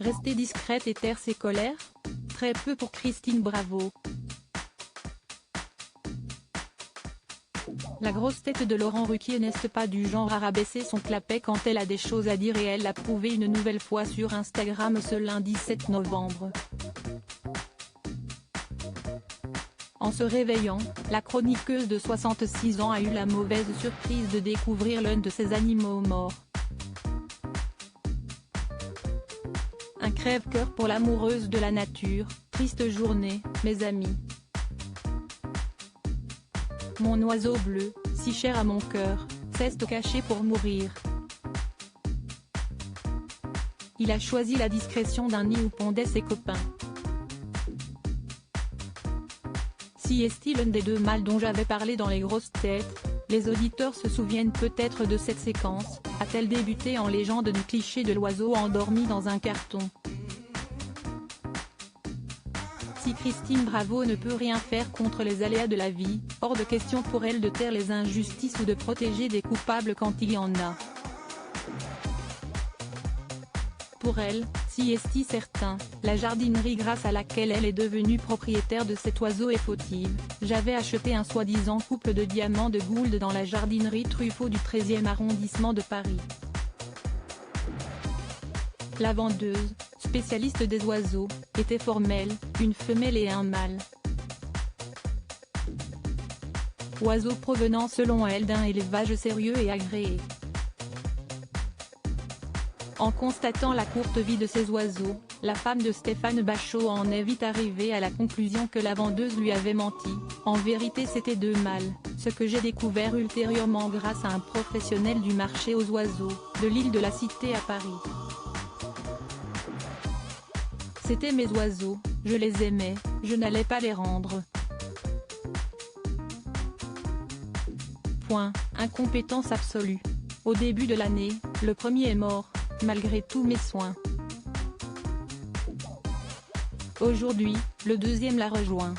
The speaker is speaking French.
Rester discrète et taire ses colères? Très peu pour Christine Bravo. La grosse tête de Laurent Ruquier n'est pas du genre à rabaisser son clapet quand elle a des choses à dire, et elle l'a prouvé une nouvelle fois sur Instagram ce lundi 7 novembre. En se réveillant, la chroniqueuse de 66 ans a eu la mauvaise surprise de découvrir l'un de ses animaux morts. Un crève-cœur pour l'amoureuse de la nature, triste journée, mes amis. Mon oiseau bleu, si cher à mon cœur, s'est caché pour mourir. Il a choisi la discrétion d'un nid où pondaient ses copains. Si est-il l'un des deux mâles dont j'avais parlé dans les grosses têtes? Les auditeurs se souviennent peut-être de cette séquence. A-t-elle débuté en légende du cliché de l'oiseau endormi dans un carton? Si Christine Bravo ne peut rien faire contre les aléas de la vie, hors de question pour elle de taire les injustices ou de protéger des coupables quand il y en a. Pour elle, si est certain, la jardinerie grâce à laquelle elle est devenue propriétaire de cet oiseau est fautive. J'avais acheté un soi-disant couple de diamants de Gould dans la jardinerie Truffaut du 13e arrondissement de Paris. La vendeuse, spécialiste des oiseaux, était formelle, une femelle et un mâle. Oiseaux provenant selon elle d'un élevage sérieux et agréé. En constatant la courte vie de ces oiseaux, la femme de Stéphane Bachot en est vite arrivée à la conclusion que la vendeuse lui avait menti. En vérité c'étaient deux mâles, ce que j'ai découvert ultérieurement grâce à un professionnel du marché aux oiseaux, de l'île de la Cité à Paris. C'étaient mes oiseaux, je les aimais, je n'allais pas les rendre. Point, incompétence absolue. Au début de l'année, le premier est mort, malgré tous mes soins. Aujourd'hui, le deuxième l'a rejoint.